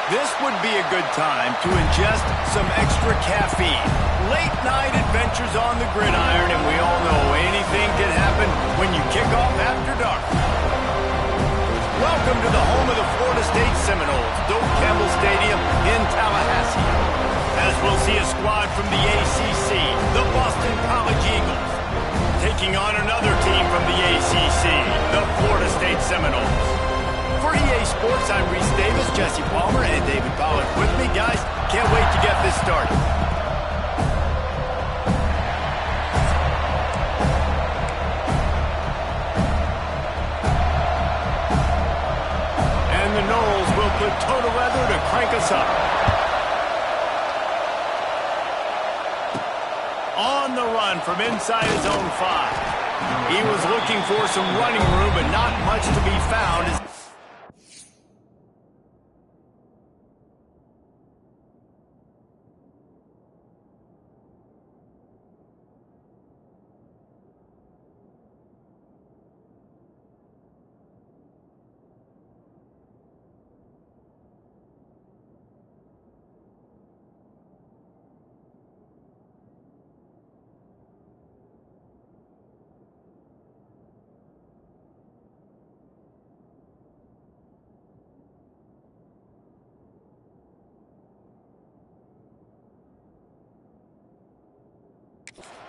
This would be a good time to ingest some extra caffeine. Late night adventures on the gridiron, and we all know anything can happen when you kick off after dark. Welcome to the home of the Florida State Seminoles, Doak Campbell Stadium in Tallahassee. As we'll see a squad from the ACC, the Boston College Eagles, taking on another team from the ACC, the Florida State Seminoles. For EA Sports, I'm Reese Davis, Jesse Palmer, and David Pollack with me. Guys, can't wait to get this started. And the Noles will put toe to leather to crank us up. On the run from inside his own 5. He was looking for some running room, but not much to be found.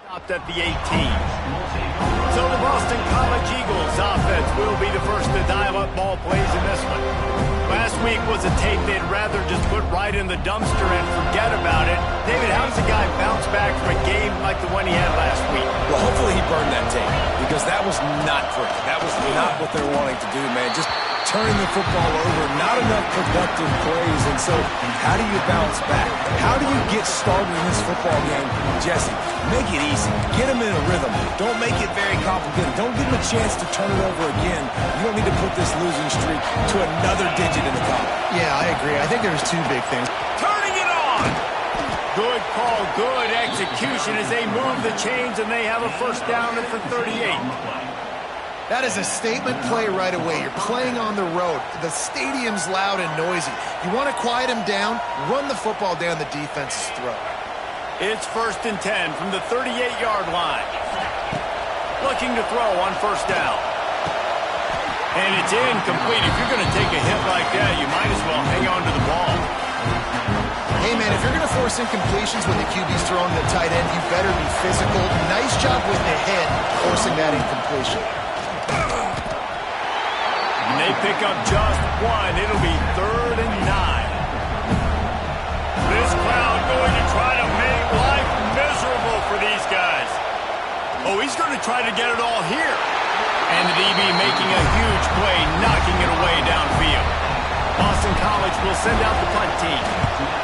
Stopped at the 18. So the Boston College Eagles offense will be the first to dial up ball plays in this one. Last week was a tape they'd rather just put right in the dumpster and forget about it. David, how does a guy bounce back from a game like the one he had last week? Well, hopefully he burned that tape, because that was not pretty. That was not what they're wanting to do, man. Just turning the football over, not enough productive plays. And so how do you bounce back? How do you get started in this football game? Jesse, make it easy. Get them in a rhythm. Don't make it very complicated. Don't give them a chance to turn it over again. You don't need to put this losing streak to another digit in the column. Yeah, I agree. I think there's two big things. Turning it on! Good call, good execution as they move the chains, and they have a first down and for 38. That is a statement play right away. You're playing on the road. The stadium's loud and noisy. You want to quiet him down, run the football down the defense's throat. It's 1st and 10 from the 38-yard line. Looking to throw on first down. And it's incomplete. If you're going to take a hit like that, you might as well hang on to the ball. Hey, man, if you're going to force incompletions when the QB's throwing the tight end, you better be physical. Nice job with the head forcing that incompletion. And they pick up just one. It'll be 3rd and 9. This crowd going to try to make life miserable for these guys. Oh, he's going to try to get it all here. And the DB making a huge play, knocking it away downfield. Boston College will send out the punt team.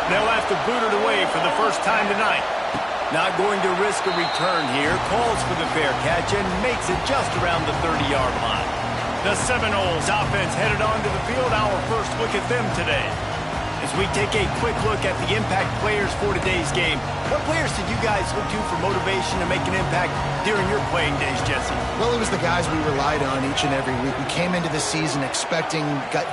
They'll have to boot it away for the first time tonight. Not going to risk a return here. Calls for the fair catch and makes it just around the 30-yard line. The Seminoles offense headed onto the field. Our first look at them today. As we take a quick look at the impact players for today's game, what players did you guys look to for motivation to make an impact during your playing days, Jesse? Well, it was the guys we relied on each and every week. We came into the season expecting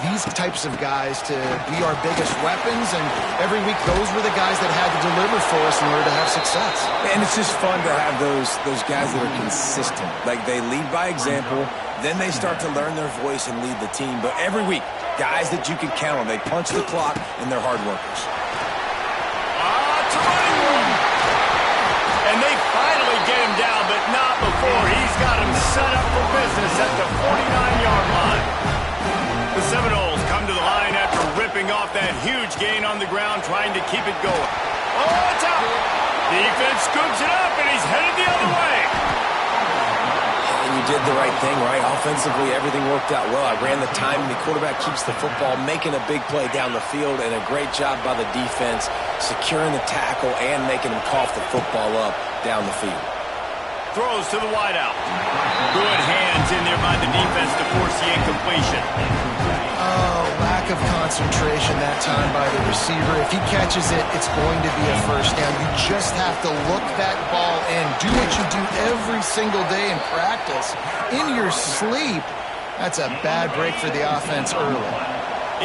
these types of guys to be our biggest weapons, and every week those were the guys that had to deliver for us in order to have success. And it's just fun to have those guys that are consistent. Like, they lead by example, then they start to learn their voice and lead the team. But every week, guys that you can count on. They punch the clock, and they're hard workers. It's a running room. And they finally get him down, but not before. He's got him set up for business at the 49-yard line. The Seminoles come to the line after ripping off that huge gain on the ground, trying to keep it going. Oh, it's out. Defense scoops it up, and he's headed the other way. You did the right thing, right? Offensively, everything worked out well. I ran the time, and the quarterback keeps the football, making a big play down the field, and a great job by the defense, securing the tackle and making him cough the football up down the field. Throws to the wideout. Good hands in there by the defense to force the incompletion. Oh, lack of concentration that time by the receiver. If he catches it, it's going to be a first down. You just have to look that ball in. Do what you do every single day in practice. In your sleep. That's a bad break for the offense early.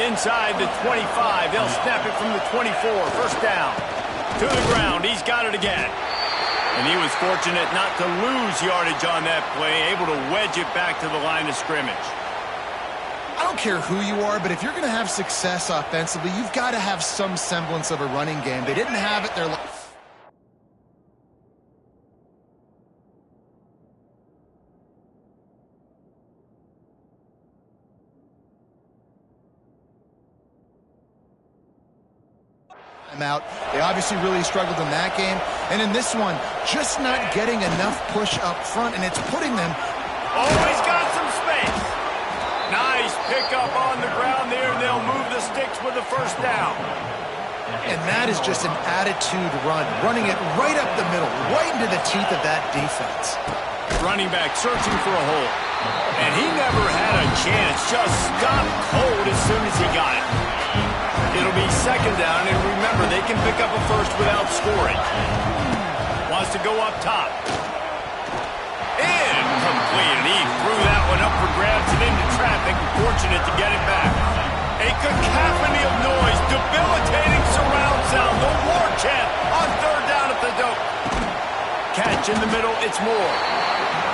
Inside the 25, they'll snap it from the 24. First down. To the ground, he's got it again. And he was fortunate not to lose yardage on that play, able to wedge it back to the line of scrimmage. I don't care who you are, but if you're going to have success offensively, you've got to have some semblance of a running game. They didn't have it. They're out. They obviously really struggled in that game. And in this one, just not getting enough push up front, and it's putting them... Oh, he's got some space. Nice pickup on the ground there. They'll move the sticks with the first down. And that is just an attitude run, running it right up the middle, right into the teeth of that defense. Running back searching for a hole. And he never had a chance. Just stopped cold as soon as he got it. It'll be second down, and remember, they can pick up a first without scoring. Wants to go up top. Incomplete, and he threw that one up for grabs and into traffic. Fortunate to get it back. A cacophony of noise, debilitating surround sound, the war chant on third down at the dope. Catch in the middle, it's Moore.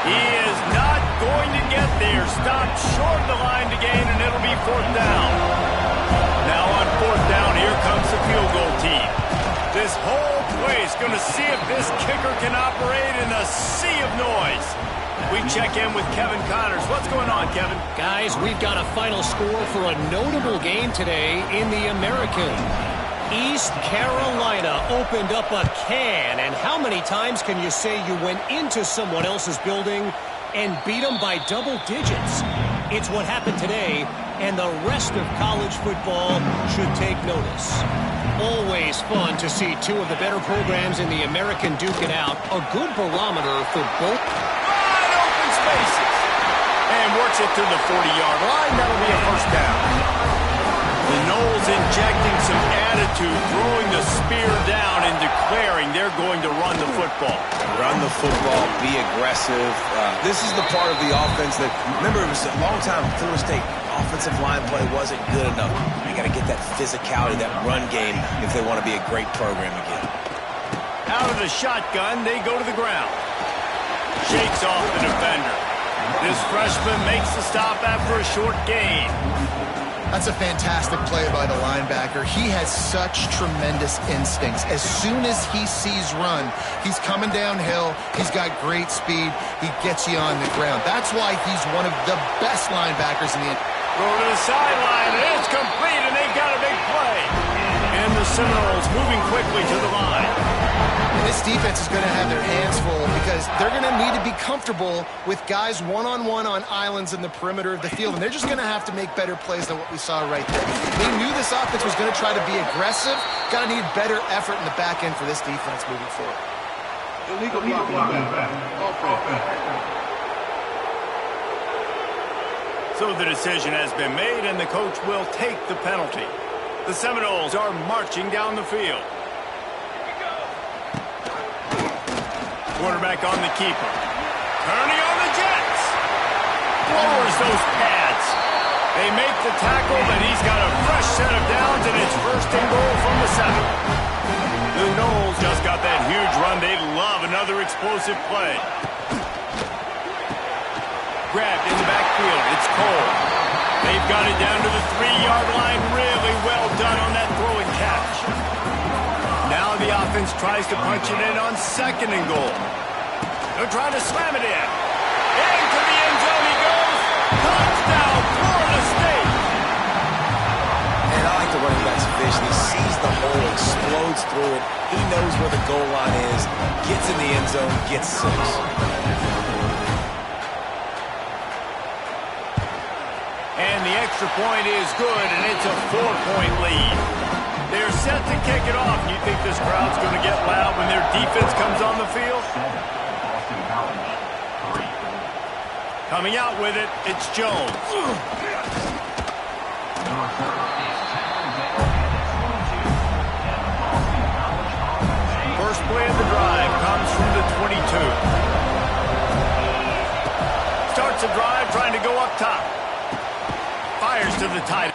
He is not going to get there. Stopped short of the line to gain, and it'll be fourth down. Now on fourth down, here comes the field goal team. This whole place going to see if this kicker can operate in a sea of noise. We check in with Kevin Connors. What's going on, Kevin? Guys, we've got a final score for a notable game today in the American. East Carolina opened up a can, and how many times can you say you went into someone else's building and beat them by double digits? It's what happened today, and the rest of college football should take notice. Always fun to see two of the better programs in the American duke it out. A good barometer for both. Wide open spaces. And works it to the 40-yard line. That'll be a first down. The Noles injecting some attitude, throwing the spear down and declaring they're going to run the football. Run the football, be aggressive. This is the part of the offense that, remember, it was a long time Florida State offensive line play wasn't good enough. They got to get that physicality, that run game, if they want to be a great program again. Out of the shotgun, they go to the ground. Shakes off the defender. This freshman makes the stop after a short gain. That's a fantastic play by the linebacker. He has such tremendous instincts. As soon as he sees run, he's coming downhill. He's got great speed. He gets you on the ground. That's why he's one of the best linebackers in the... Go to the sideline, and it's complete, and they've got a big play. And the Seminoles moving quickly to the line. And this defense is going to have their hands full because they're going to need to be comfortable with guys one-on-one on islands in the perimeter of the field, and they're just going to have to make better plays than what we saw right there. They knew this offense was going to try to be aggressive. Got to need better effort in the back end for this defense moving forward. Illegal block. So the decision has been made, and the coach will take the penalty. The Seminoles are marching down the field. Quarterback on the keeper. Turning on the Jets. Lowers those pads. They make the tackle, but he's got a fresh set of downs, and it's first and goal from the 7. The Noles just got that huge run. They love another explosive play. Grabbed in the backfield. It's Cole. They've got it down to the 3-yard line. Really well done on that throw and catch. Now the offense tries to punch it in on second and goal. They're trying to slam it in. Into the end zone he goes. Touchdown, Florida State. And I like the running back's vision. He sees the hole, explodes through it. He knows where the goal line is. Gets in the end zone, gets 6. And the extra point is good, and it's a 4-point lead. They're set to kick it off. You think this crowd's going to get loud when their defense comes on the field? Coming out with it, it's Jones. First play of the drive comes from the 22. Starts a drive trying to go up top. Fires to the tight.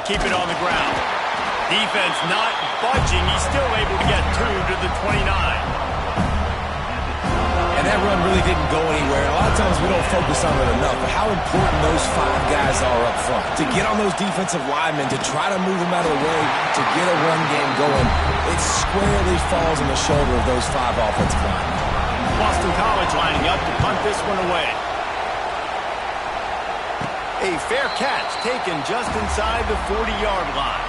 keep it on the ground. Defense not budging. He's still able to get 2 to the 29. And that run really didn't go anywhere. A lot of times we don't focus on it enough, but how important those 5 guys are up front. To get on those defensive linemen, to try to move them out of the way, to get a run game going, it squarely falls on the shoulder of those 5 offensive linemen. Boston College lining up to punt this one away. A fair catch taken just inside the 40-yard line.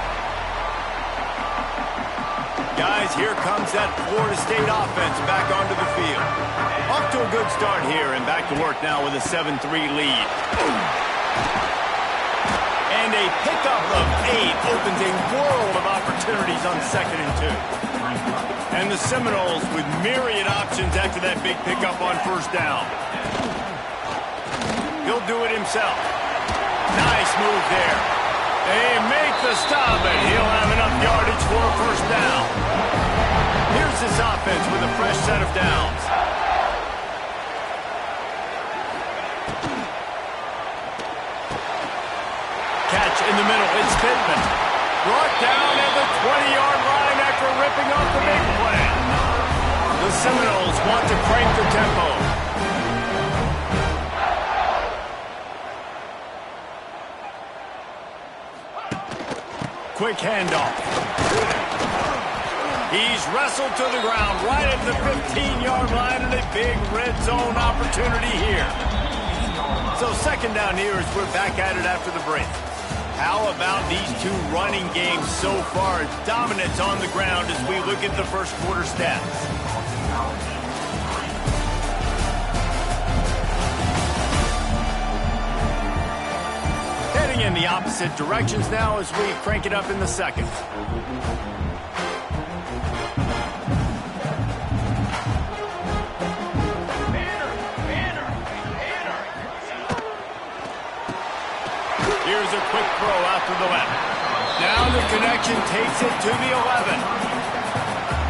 Guys, here comes that Florida State offense back onto the field. Off to a good start here and back to work now with a 7-3 lead. And a pickup of 8 opens a world of opportunities on 2nd and 2. And the Seminoles with myriad options after that big pickup on 1st down. He'll do it himself. Nice move there. They make the stop, and he'll have enough yardage for a 1st down. Here's this offense with a fresh set of downs. Catch in the middle. It's Pittman. Brought down at the 20-yard line after ripping off the big play. The Seminoles want to crank the tempo. Quick handoff. He's wrestled to the ground right at the 15-yard line, and a big red zone opportunity here. So 2nd down here as we're back at it after the break. How about these 2 running games so far? Dominance on the ground as we look at the 1st quarter stats. Heading in the opposite directions now as we crank it up in the 2nd. Here's a quick throw out to the left. Now the connection takes it to the 11.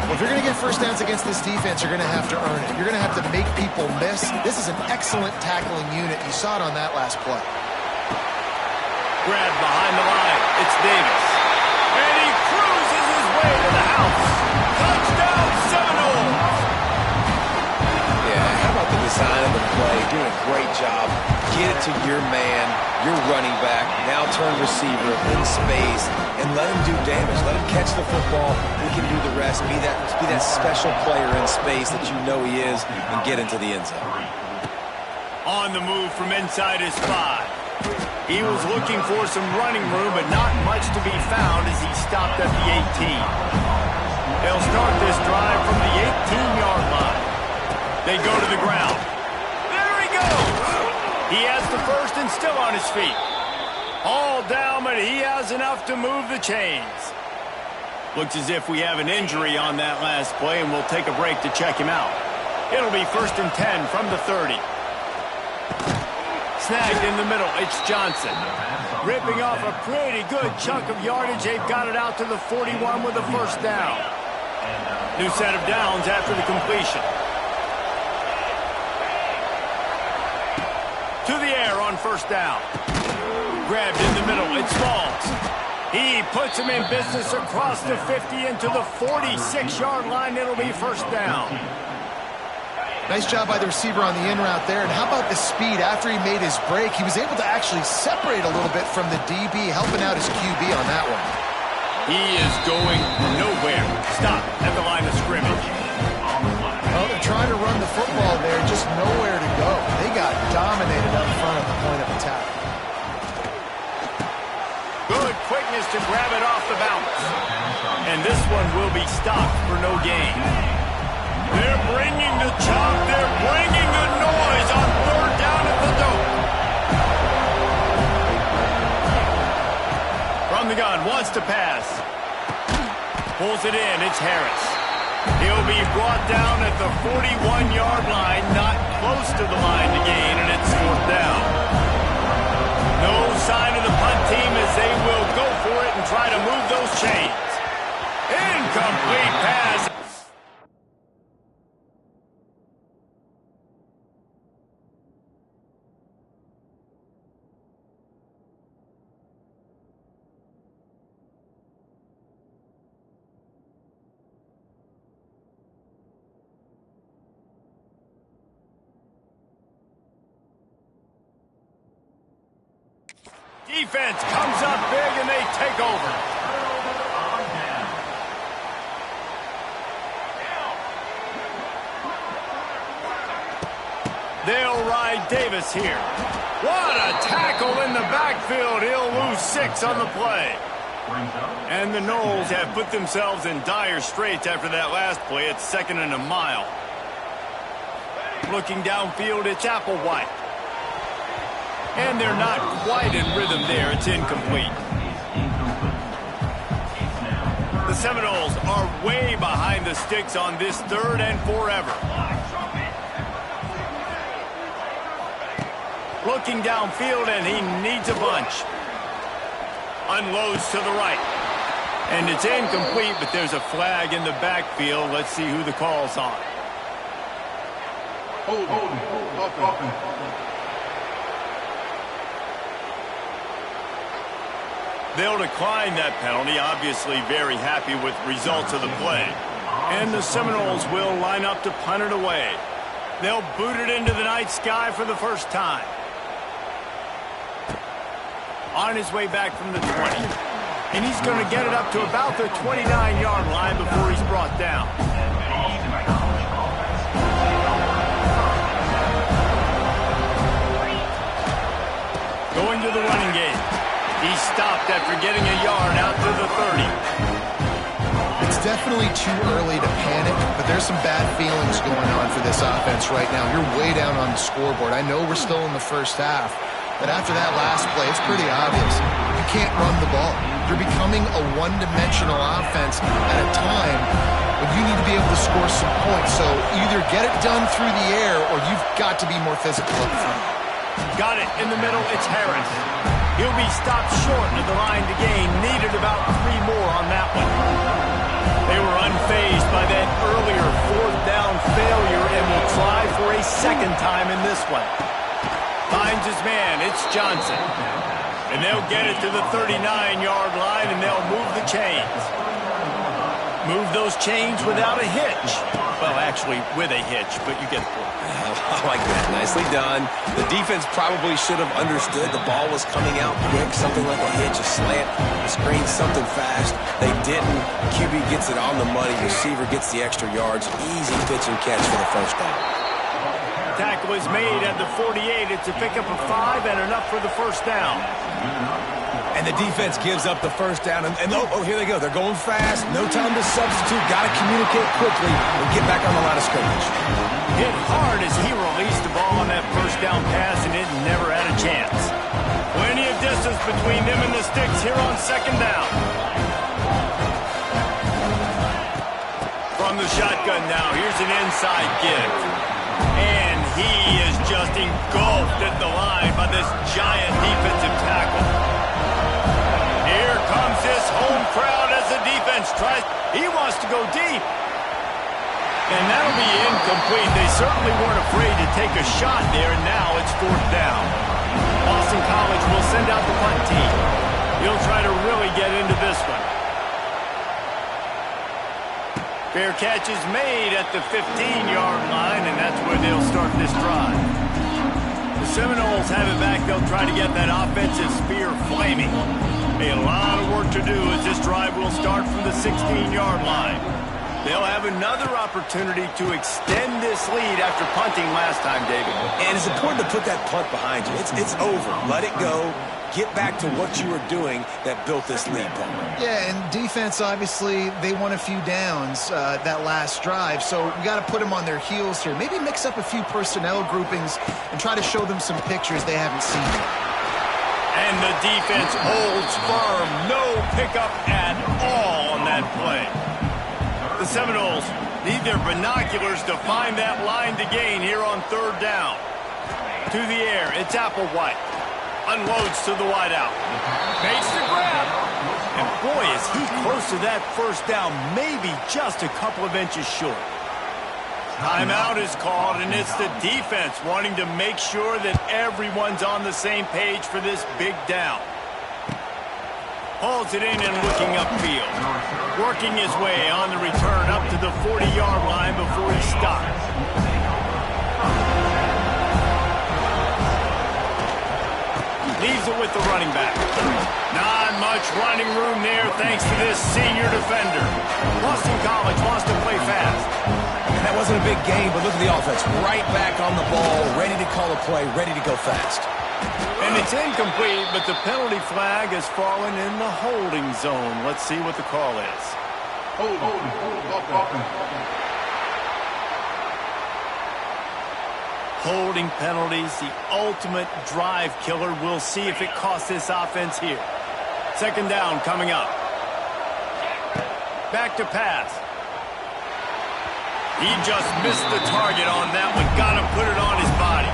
Well, if you're going to get 1st downs against this defense, you're going to have to earn it. You're going to have to make people miss. This is an excellent tackling unit. You saw it on that last play. Grab behind the line. It's Davis. And he cruises his way to the house. Touchdown, Seminoles! Yeah, how about the design of the play? Doing a great job. Get it to your man, your running back, now turn receiver in space, and let him do damage. Let him catch the football. He can do the rest. Be that special player in space that you know he is, and get into the end zone. On the move from inside his 5. He was looking for some running room, but not much to be found as he stopped at the 18. They'll start this drive from the 18-yard line. They go to the ground. There he goes! He has the 1st and still on his feet. All down, but he has enough to move the chains. Looks as if we have an injury on that last play, and we'll take a break to check him out. It'll be 1st and 10 from the 30. Snagged in the middle, it's Johnson. Ripping off a pretty good chunk of yardage. They've got it out to the 41 with a 1st down. New set of downs after the completion. To the air on 1st down. Grabbed in the middle, it's Smalls. He puts him in business across the 50 into the 46-yard line. It'll be 1st down. Nice job by the receiver on the in route there. And how about the speed after he made his break? He was able to actually separate a little bit from the DB, helping out his QB on that one. He is going nowhere. Stop at the line of scrimmage. Well, they're trying to run the football there, just nowhere to go. They got dominated up front at the point of attack. Good quickness to grab it off the bounce. And this one will be stopped for no gain. They're bringing the chop. They're bringing the noise on 3rd down at the dope. From the gun, wants to pass. Pulls it in. It's Harris. He'll be brought down at the 41-yard line, not close to the line to gain, and it's 4th down. No sign of the punt team as they will go for it and try to move those chains. Incomplete pass. defense comes up big and they take over. They'll ride Davis here. What a tackle in the backfield. He'll lose 6 on the play. And the Noles have put themselves in dire straits after that last play. It's 2nd and a mile. Looking downfield, it's Applewhite. And they're not quite in rhythm there. It's incomplete. The Seminoles are way behind the sticks on this 3rd and forever. Looking downfield, and he needs a bunch. Unloads to the right. And it's incomplete, but there's a flag in the backfield. Let's see who the call's on. They'll decline that penalty, obviously very happy with results of the play. And the Seminoles will line up to punt it away. They'll boot it into the night sky for the first time. On his way back from the 20. And he's going to get it up to about the 29-yard line before he's brought down. Going to the running game. He stopped after getting a yard out to the 30. It's definitely too early to panic, but there's some bad feelings going on for this offense right now. You're way down on the scoreboard. I know we're still in the first half, but after that last play, it's pretty obvious. You can't run the ball. You're becoming a one-dimensional offense at a time when you need to be able to score some points. So either get it done through the air or you've got to be more physical up front. Got it in the middle. It's Harris. He'll be stopped short of the line to gain. Needed about 3 more on that one. They were unfazed by that earlier 4th down failure and will try for a 2nd time in this one. Finds his man. It's Johnson. And they'll get it to the 39-yard line, and they'll move the chains. Move those chains without a hitch. Well, actually, with a hitch, but you get the point. I like that. Nicely done. The defense probably should have understood the ball was coming out quick, something like a hitch, a slant, a screen, something fast. They didn't. QB gets it on the money. Receiver gets the extra yards. Easy pitch and catch for the first down. Tackle is made at the 48. It's a pickup of 5 and enough for the first down. And the defense gives up the first down. And here they go. They're going fast. No time to substitute. Got to communicate quickly and get back on the line of scrimmage. Hit hard as he released the ball on that first down pass, and it never had a chance. Plenty of distance between them and the sticks here on 2nd down. From the shotgun now, here's an inside give. And he is just engulfed at the line by this giant defensive tackle. Here comes this home crowd as the defense tries. He wants to go deep. And that'll be incomplete. They certainly weren't afraid to take a shot there, and now it's 4th down. Boston College will send out the punt team. He'll try to really get into this one. Fair catch is made at the 15-yard line, and that's where they'll start this drive. The Seminoles have it back. They'll try to get that offensive spear flaming. A lot of work to do as this drive will start from the 16-yard line. They'll have another opportunity to extend this lead after punting last time, David. And it's important to put that punt behind you. It's over. Let it go. Get back to what you were doing that built this lead, Paul. Yeah, and defense, obviously, they won a few downs that last drive, so we got to put them on their heels here. Maybe mix up a few personnel groupings and try to show them some pictures they haven't seen. And the defense holds firm. No pickup at all on that play. The Seminoles need their binoculars to find that line to gain here on 3rd down. To the air, it's Applewhite. Unloads to the wideout. Makes the grab. And boy, is he close to that first down, maybe just a couple of inches short. Timeout is called, and it's the defense wanting to make sure that everyone's on the same page for this big down. Hauls it in and looking upfield. Working his way on the return up to the 40-yard line before he stops. Leaves it with the running back. Not much running room there thanks to this senior defender. Boston College wants to play fast. And that wasn't a big game, but look at the offense. Right back on the ball, ready to call a play, ready to go fast. And it's incomplete, but the penalty flag has fallen in the holding zone. Let's see what the call is. Holding penalties, the ultimate drive killer. We'll see if it costs this offense here. Second down coming up. Back to pass. He just missed the target on that one. Got to put it on his body.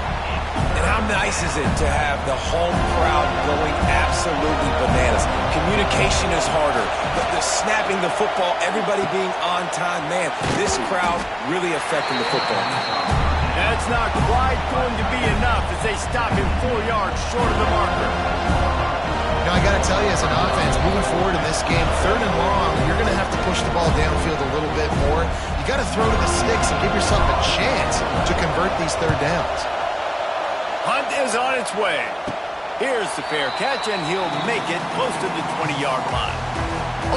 And how nice is it to have the home crowd going absolutely bananas? Communication is harder, but the snapping the football, everybody being on time, man, this crowd really affecting the football. That's not quite going to be enough as they stop him 4 yards short of the marker. Now, I got to tell you, as an offense, moving forward in this game, third and long, you're going to have to push the ball downfield a little bit more. You got to throw to the sticks and give yourself a chance to convert these third downs. Hunt is on its way. Here's the fair catch, and he'll make it close to the 20-yard line.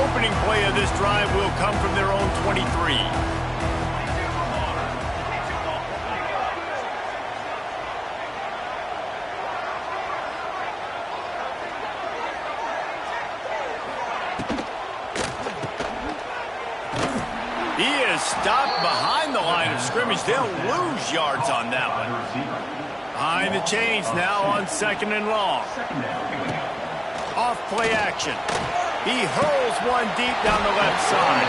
Opening play of this drive will come from their own 23. He is stopped behind the line of scrimmage. They'll lose yards on that one. Behind the chains now on second and long. Off play action. He hurls one deep down the left side.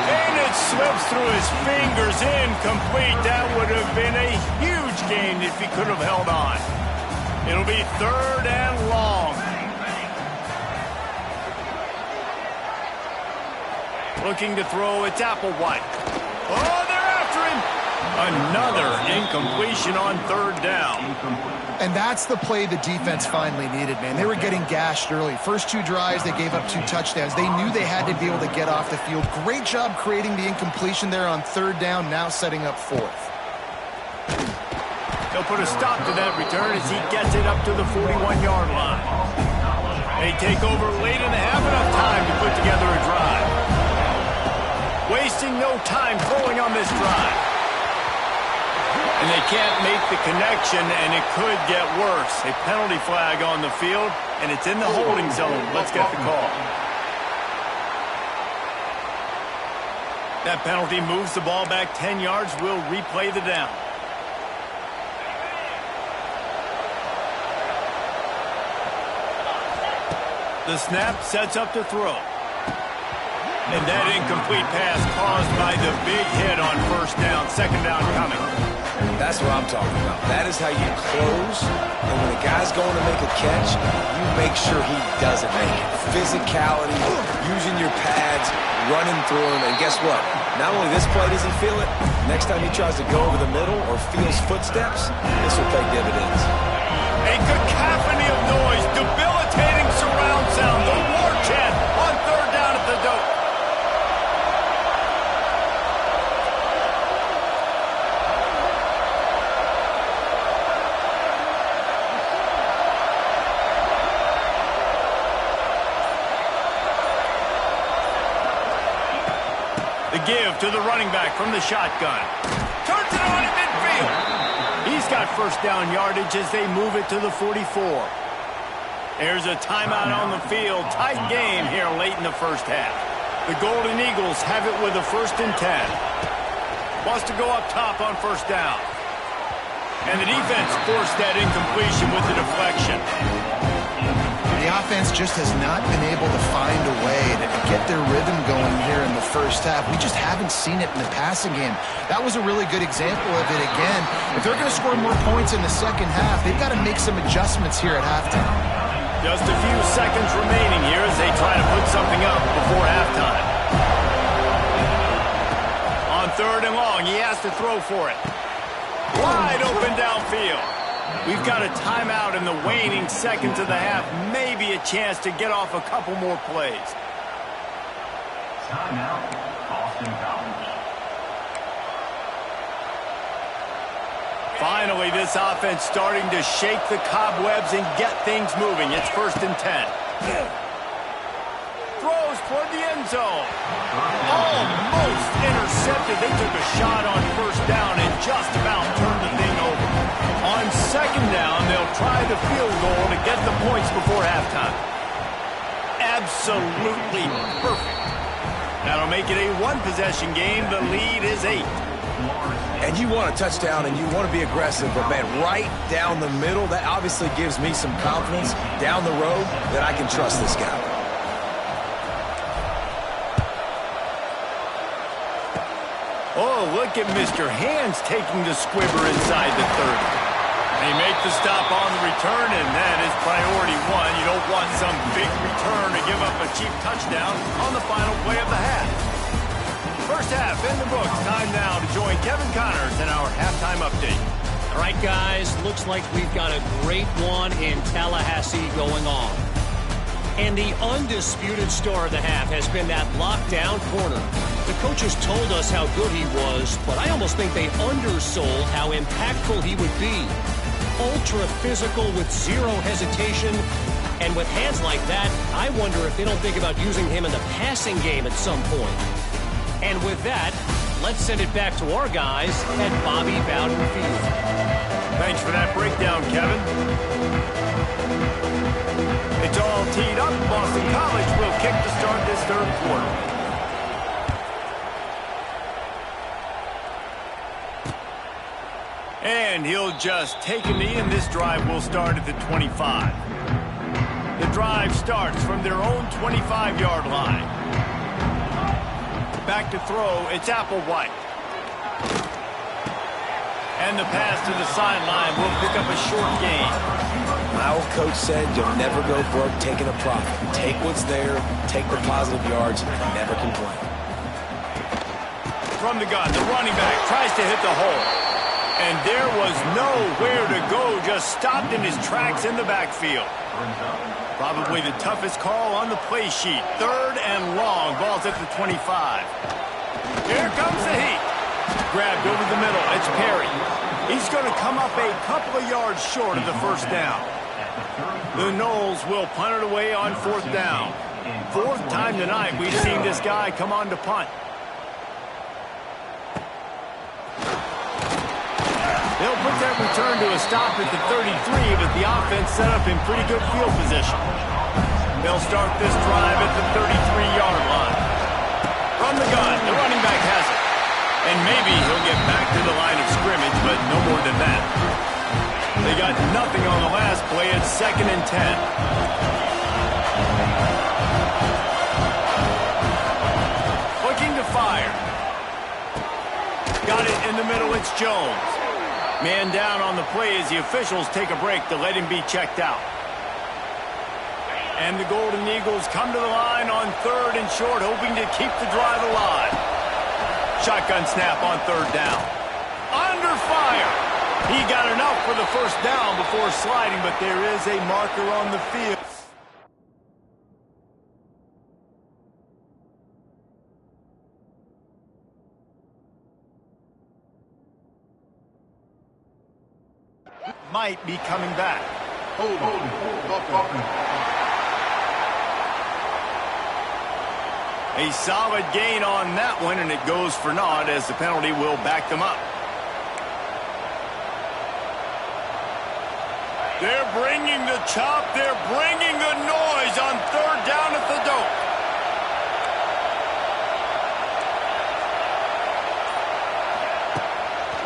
And it slips through his fingers, incomplete. That would have been a huge gain if he could have held on. It'll be third and long. Looking to throw, it's Applewhite. Oh, they're after him. Another incompletion on third down. And that's the play the defense finally needed, man. They were getting gashed early. First 2 drives, they gave up 2 touchdowns. They knew they had to be able to get off the field. Great job creating the incompletion there on third down, now setting up fourth. They'll put a stop to that return as he gets it up to the 41-yard line. They take over late in the half, enough time to put together a drive. Wasting no time throwing on this drive. And they can't make the connection, and it could get worse. A penalty flag on the field, and it's in the holding zone. Let's get the call. That penalty moves the ball back 10 yards. We'll replay the down. The snap sets up to throw. And that incomplete pass caused by the big hit on first down. Second down coming. That's what I'm talking about. That is how you close. And when a guy's going to make a catch, you make sure he doesn't make it. Physicality, using your pads, running through him. And guess what? Not only this play does he feel it, next time he tries to go over the middle or feels footsteps, this will pay dividends. A cacophony of noise, debilitating surround sound, the war chant on third down at the dope. The give to the running back from the shotgun. Turns it on in midfield. He's got first down yardage as they move it to the 44. There's a timeout on the field. Tight game here late in the first half. The Golden Eagles have it with a 1st and 10. Wants to go up top on first down. And the defense forced that incompletion with the deflection. The offense just has not been able to find a way to get their rhythm going here in the first half. We just haven't seen it in the passing game. That was a really good example of it again. If they're going to score more points in the second half, they've got to make some adjustments here at halftime. Just a few seconds remaining here as they try to put something up before halftime. On third and long, he has to throw for it. Wide open downfield. We've got a timeout in the waning seconds of the half. Maybe a chance to get off a couple more plays. Timeout, Boston College. Finally, this offense starting to shake the cobwebs and get things moving. It's 1st and 10. Throws toward the end zone. Almost intercepted. They took a shot on 1st down and just about turned the thing over. On 2nd down, they'll try the field goal to get the points before halftime. Absolutely perfect. That'll make it a one-possession game. The lead is 8. And you want a touchdown and you want to be aggressive, but, man, right down the middle, that obviously gives me some confidence down the road that I can trust this guy. Oh, look at Mr. Hands taking the squibber inside the 30. They make the stop on the return, and that is priority 1. You don't want some big return to give up a cheap touchdown on the final play of the half. First half in the books. Time now to join Kevin Connors in our halftime update. All right, guys, looks like we've got a great one in Tallahassee going on. And the undisputed star of the half has been that lockdown corner. The coaches told us how good he was, but I almost think they undersold how impactful he would be. Ultra physical with zero hesitation. And with hands like that, I wonder if they don't think about using him in the passing game at some point. And with that, let's send it back to our guys at Bobby Bowden Field. Thanks for that breakdown, Kevin. It's all teed up. Boston College will kick to start this 3rd quarter. And he'll just take a knee, and this drive will start at the 25. The drive starts from their own 25-yard line. Back to throw, it's Applewhite. And the pass to the sideline will pick up a short gain. My old coach said you'll never go broke taking a profit. Take what's there, take the positive yards, never complain. From the gun, the running back tries to hit the hole. And there was nowhere to go, just stopped in his tracks in the backfield. Probably the toughest call on the play sheet. 3rd and long, ball's at the 25. Here comes the heat. Grabbed over the middle, it's Perry. He's going to come up a couple of yards short of the 1st down. The Noles will punt it away on 4th down. 4th time tonight we've seen this guy come on to punt. They'll put that return to a stop at the 33, but the offense set up in pretty good field position. They'll start this drive at the 33-yard line. From the gun, the running back has it. And maybe he'll get back to the line of scrimmage, but no more than that. They got nothing on the last play. It's 2nd and 10. Looking to fire. Got it in the middle. It's Jones. Man down on the play as the officials take a break to let him be checked out. And the Golden Eagles come to the line on 3rd and short, hoping to keep the drive alive. Shotgun snap on 3rd down. Under fire. He got enough for the 1st down before sliding, but there is a marker on the field. Might be coming back. A solid gain on that one, and it goes for naught as the penalty will back them up. They're bringing the chop. They're bringing the noise on 3rd down at the dope.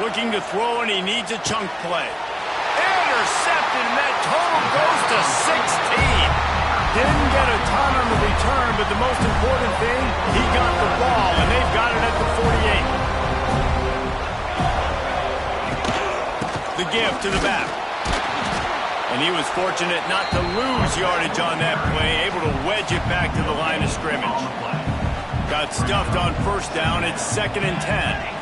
Looking to throw, and he needs a chunk play. Intercepted, and that total goes to 16. Didn't get a ton on the return, but the most important thing, he got the ball, and they've got it at the 48. The give to the back. And he was fortunate not to lose yardage on that play, able to wedge it back to the line of scrimmage. Got stuffed on 1st down. It's 2nd and 10.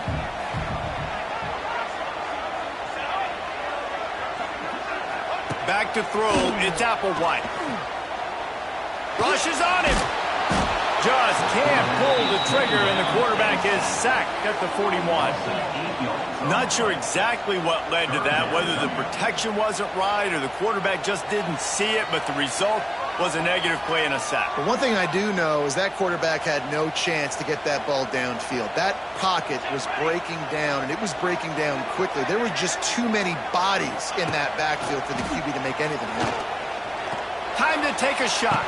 Back to throw, it's Applewhite. Rushes on him. Just can't pull the trigger, and the quarterback is sacked at the 41. Not sure exactly what led to that, whether the protection wasn't right or the quarterback just didn't see it, but the result was a negative play and a sack. But one thing I do know is that quarterback had no chance to get that ball downfield. That pocket was breaking down, and it was breaking down quickly. There were just too many bodies in that backfield for the QB to make anything happen. Time to take a shot.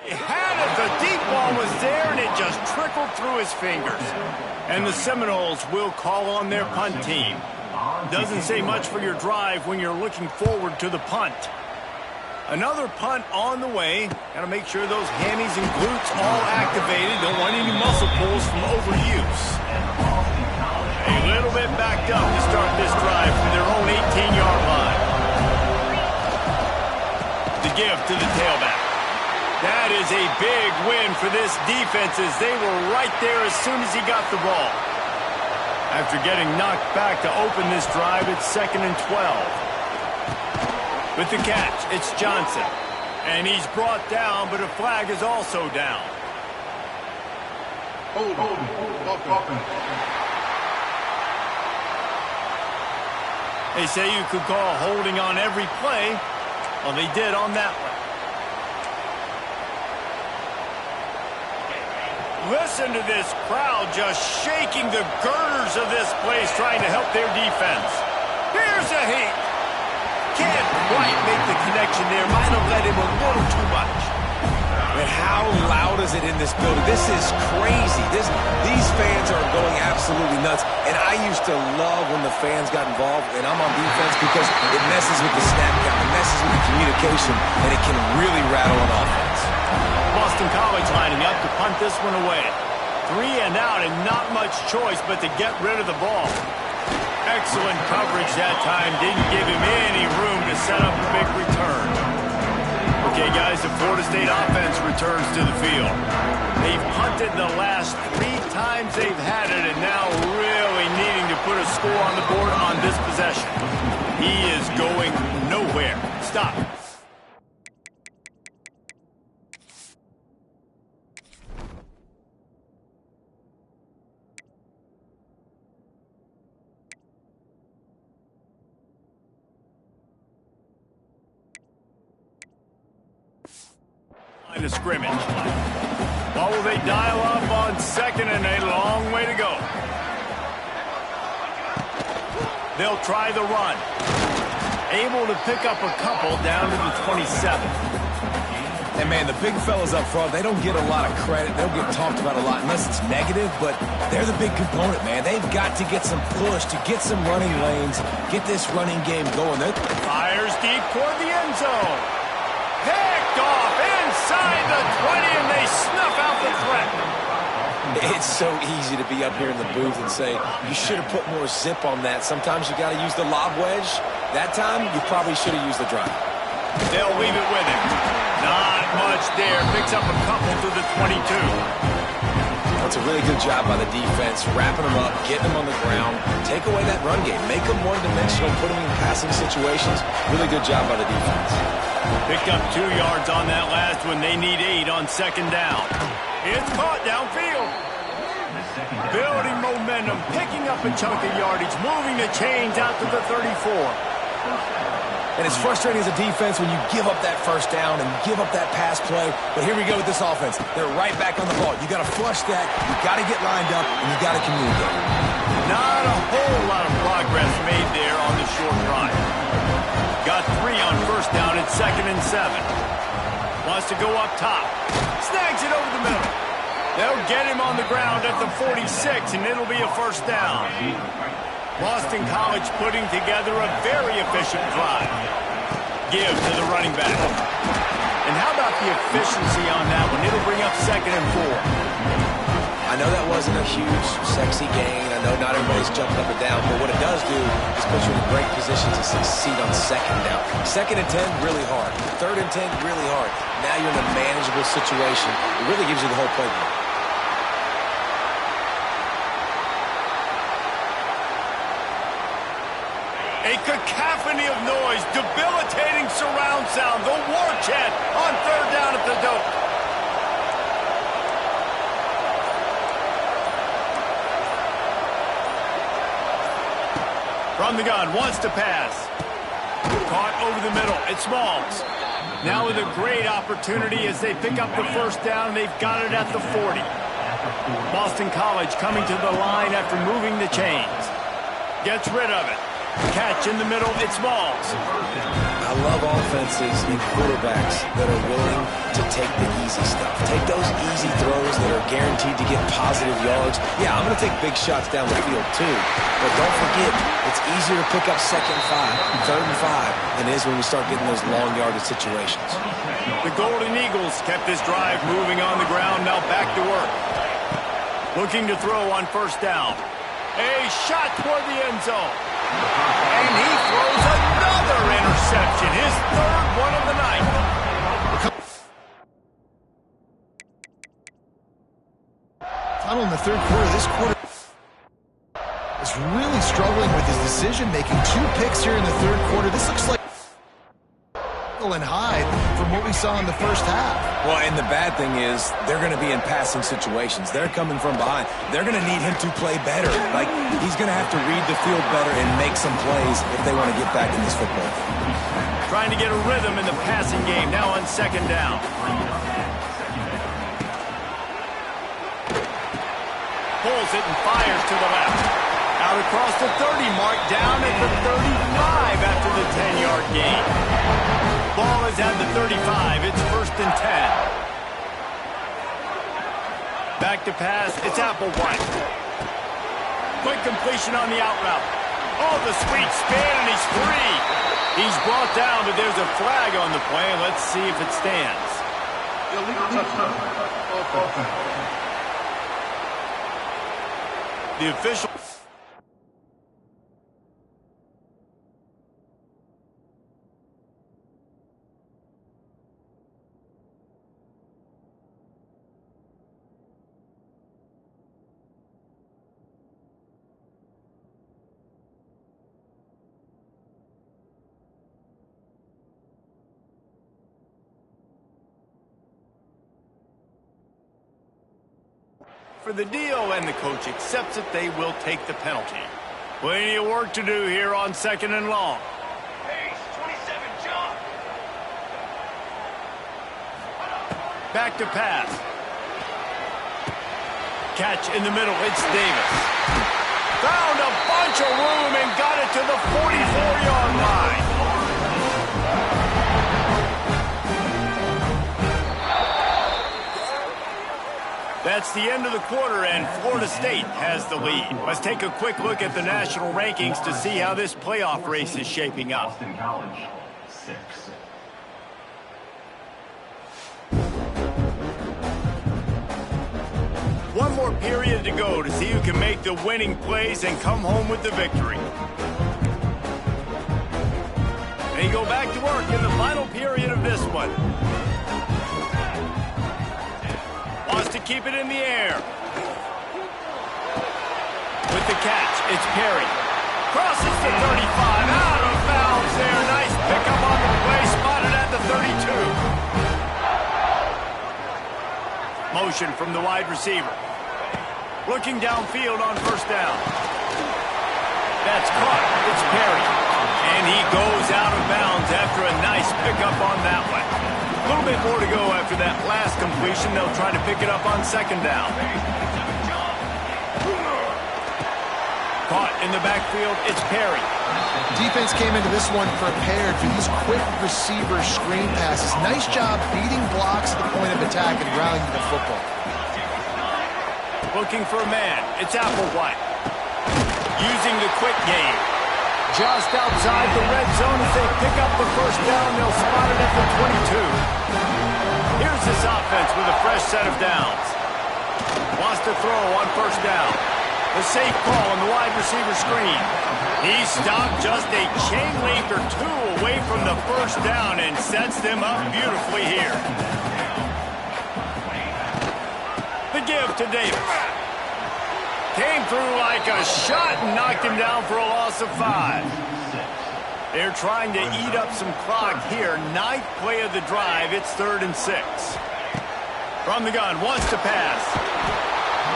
He had it. The deep ball was there, and it just trickled through his fingers. And the Seminoles will call on their punt team. Doesn't say much for your drive when you're looking forward to the punt. Another punt on the way. Got to make sure those hammies and glutes all activated. Don't want any muscle pulls from overuse. A little bit backed up to start this drive from their own 18-yard line. The give to the tailback. That is a big win for this defense as they were right there as soon as he got the ball. After getting knocked back to open this drive, it's 2nd and 12. With the catch, it's Johnson. And he's brought down, but a flag is also down. They say you could call holding on every play. Well, they did on that one. Listen to this crowd just shaking the girders of this place trying to help their defense. Here's a heat. Can't quite make the connection there. Might have let him a little too much. But how loud is it in this building? This is crazy. These fans are going absolutely nuts. And I used to love when the fans got involved, and I'm on defense because it messes with the snap count. It messes with the communication, and it can really rattle an offense. Boston College lining up to punt this one away. 3 and out and not much choice but to get rid of the ball. Excellent coverage that time. Didn't give him any room to set up a big return. Okay, guys, the Florida State offense returns to the field. They've punted the last 3 times they've had it and now really needing to put a score on the board on this possession. He is going nowhere. Stop. Line of scrimmage. What will they dial up on 2nd and a long way to go? They'll try the run. Able to pick up a couple down to the 27. And, man, the big fellas up front, they don't get a lot of credit. They don't get talked about a lot unless it's negative, but they're the big component, man. They've got to get some push to get some running lanes, get this running game going. Fires deep toward the end zone. Picked off inside the 20, and they snuff out the threat. It's so easy to be up here in the booth and say, you should have put more zip on that. Sometimes you got to use the lob wedge. That time, you probably should have used the drive. They'll leave it with him. Not much there. Picks up a couple to the 22. That's a really good job by the defense, wrapping them up, getting them on the ground, take away that run game, make them one-dimensional, put them in passing situations. Really good job by the defense. Picked up 2 yards on that last one. They need 8 on 2nd down. It's caught downfield. Building momentum, picking up a chunk of yardage, moving the chains out to the 34. And it's frustrating as a defense when you give up that first down and give up that pass play. But here we go with this offense. They're right back on the ball. You got to flush that. You got to get lined up, and you got to communicate. Not a whole lot of progress made there on the short drive. Got 3 on 1st down at 2nd and 7. Wants to go up top. Snags it over the middle. They'll get him on the ground at the 46, and it'll be a 1st down. Boston College putting together a very efficient drive. Give to the running back. And how about the efficiency on that one? It'll bring up 2nd and 4. I know that wasn't a huge, sexy gain. I know not everybody's jumping up and down, but what it does do is put you in a great position to succeed on second down. 2nd and 10, really hard. 3rd and 10, really hard. Now you're in a manageable situation. It really gives you the whole playbook. A cacophony of noise, debilitating surround sound, the war chant on 3rd down at the dope. From the gun, wants to pass. Caught over the middle, it's Smalls. Now with a great opportunity as they pick up the 1st down, they've got it at the 40. Boston College coming to the line after moving the chains. Gets rid of it. Catch in the middle, it's Smalls. I love offenses and quarterbacks that are willing to take the easy stuff. Take those easy throws that are guaranteed to get positive yards. Yeah, I'm going to take big shots down the field too. But don't forget, it's easier to pick up 2nd and 5, 3rd and 5 than it is when we start getting those long yardage situations. The Golden Eagles kept this drive moving on the ground, now back to work. Looking to throw on 1st down. A shot toward the end zone. And he throws another interception, his 3rd one of the night. Tunnel in the 3rd quarter. This quarter is really struggling with his decision-making. 2 picks here in the 3rd quarter. This looks like and hide from what we saw in the 1st half. Well, and the bad thing is they're going to be in passing situations. They're coming from behind. They're going to need him to play better. Like, he's going to have to read the field better and make some plays if they want to get back in this football. Trying to get a rhythm in the passing game, now on 2nd down. Pulls it and fires to the left. Out across the 30 mark, down at the 35 after the 10-yard gain. Ball is at the 35. It's 1st and 10. Back to pass. It's Applewhite. Quick completion on the out route. Oh, the sweet spin, and he's free. He's brought down, but there's a flag on the play. Let's see if it stands. Illegal touchdown. The official... for the deal, and the coach accepts it. They will take the penalty. Plenty of work to do here on 2nd and long. Pace, 27, jump. Back to pass. Catch in the middle. It's Davis. Found a bunch of room and got it to the 44-yard line. That's the end of the quarter, and Florida State has the lead. Let's take a quick look at the national rankings to see how this playoff race is shaping up. Boston College, 6. One more period to go to see who can make the winning plays and come home with the victory. They go back to work in the final period of this one. Wants to keep it in the air. With the catch, it's Perry. Crosses the 35, out of bounds there. Nice pickup on the play, spotted at the 32. Motion from the wide receiver. Looking downfield on 1st down. That's caught. It's Perry. And he goes out of bounds after a nice pickup on that one. A little bit more to go after that last completion. They'll try to pick it up on 2nd down. Caught in the backfield, it's Perry. Defense came into this one prepared for these quick receiver screen passes. Nice job beating blocks at the point of attack and rallying to the football. Looking for a man, it's Applewhite. Using the quick game. Just outside the red zone as they pick up the 1st down. They'll spot it at the 22. Here's this offense with a fresh set of downs. Wants to throw on first down. The safe call on the wide receiver screen. He stopped just a chain link or two away from the first down and sets them up beautifully here. The give to Davis. Came through like a shot and knocked him down for a loss of 5. They're trying to eat up some clock here. 9th play of the drive. It's 3rd and 6. From the gun, wants to pass.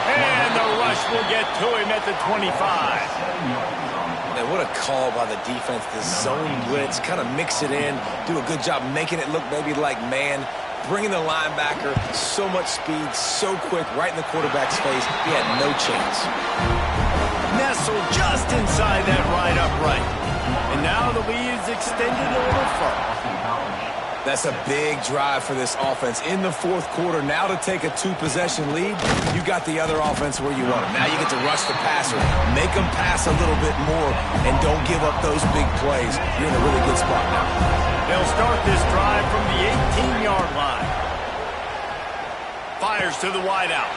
And the rush will get to him at the 25. Man, what a call by the defense. The zone blitz, kind of mix it in, do a good job making it look maybe like man, bringing the linebacker, so much speed, so quick, right in the quarterback's face. He had no chance. Nestled just inside that right upright. And now the lead is extended a little further. That's a big drive for this offense in the 4th quarter. Now to take a 2-possession lead, you got the other offense where you want them. Now you get to rush the passer, make them pass a little bit more, and don't give up those big plays. You're in a really good spot now. They'll start this drive from the 18-yard line. Fires to the wideout.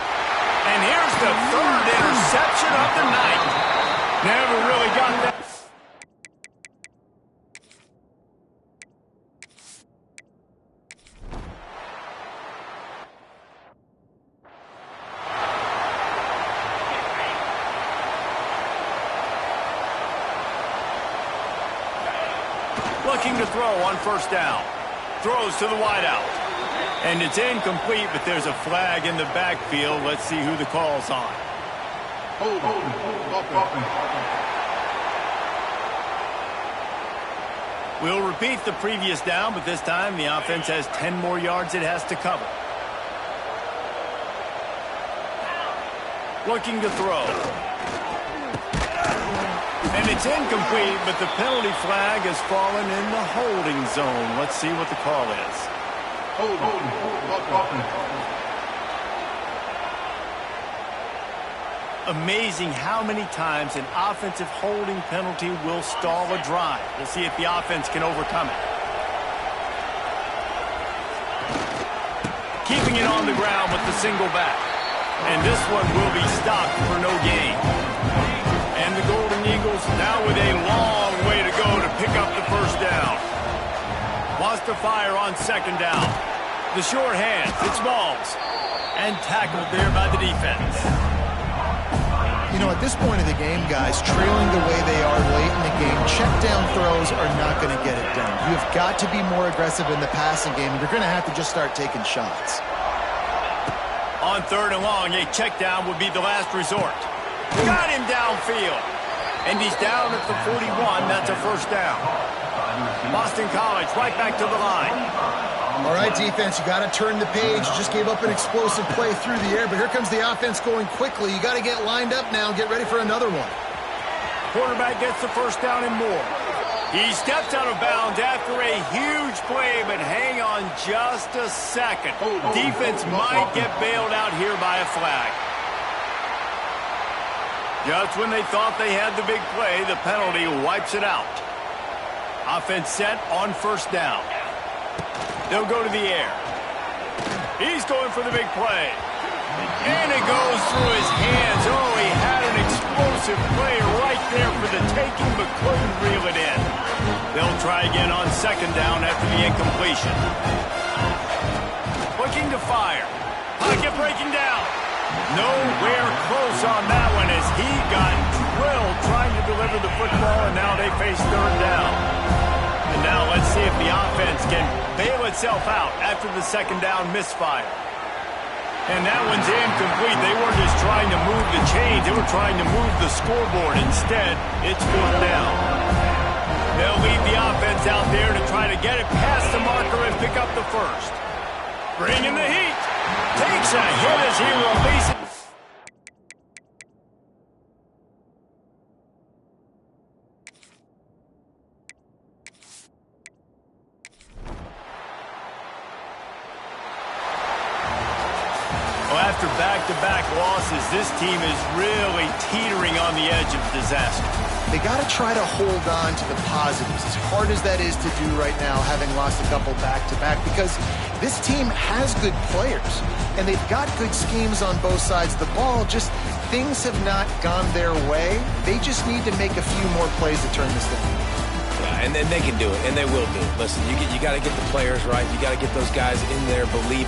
And here's the 3rd interception of the night. Never really got that. Looking to throw on first down. Throws to the wideout. And it's incomplete, but there's a flag in the backfield. Let's see who the call's on. We'll repeat the previous down, but this time the offense has 10 more yards it has to cover. Looking to throw. And it's incomplete, but the penalty flag has fallen in the holding zone. Let's see what the call is. Amazing how many times an offensive holding penalty will stall a drive. We'll see if the offense can overcome it. Keeping it on the ground with the single back. And this one will be stopped for no gain. And the Golden Eagles now with a long way to go to pick up the first down. Wants to fire on second down. The short hands, it's Balls. And tackled there by the defense. You know, at this point of the game, guys, trailing the way they are late in the game, check down throws are not going to get it done. You've got to be more aggressive in the passing game, and you're going to have to just start taking shots. On 3rd and long, a check down would be the last resort. Got him downfield. And he's down at the 41. That's a first down. Boston College right back to the line. All right, defense, you got to turn the page. You just gave up an explosive play through the air, but here comes the offense going quickly. You got to get lined up now and get ready for another one. Quarterback gets the first down and more. He steps out of bounds after a huge play, but hang on just a second. Defense might get bailed out here by a flag. Just when they thought they had the big play, the penalty wipes it out. Offense set on first down. They'll go to the air. He's going for the big play. And it goes through his hands. Oh, he had an explosive play right there for the taking, but couldn't reel it in. They'll try again on second down after the incompletion. Looking to fire. Pocket breaking down. Nowhere close on that one as he got drilled trying to deliver the football, and now they face third down. And now let's see if the offense can bail itself out after the second down misfire. And that one's incomplete. They weren't just trying to move the chains. They were trying to move the scoreboard. Instead, it's fourth down. They'll lead the offense out there to try to get it past the marker and pick up the first. Bringing the heat. Takes a hit as he releases. Well, after back-to-back losses, this team is really teetering on the edge of disaster. they got to try to hold on to the positives, as hard as that is to do right now, having lost a couple back-to-back, because this team has good players, and they've got good schemes on both sides of the ball. Just things have not gone their way. They just need to make a few more plays to turn this thing. Yeah, and then they can do it, and they will do it. Listen, you got to get the players right. You got to get those guys in there believing.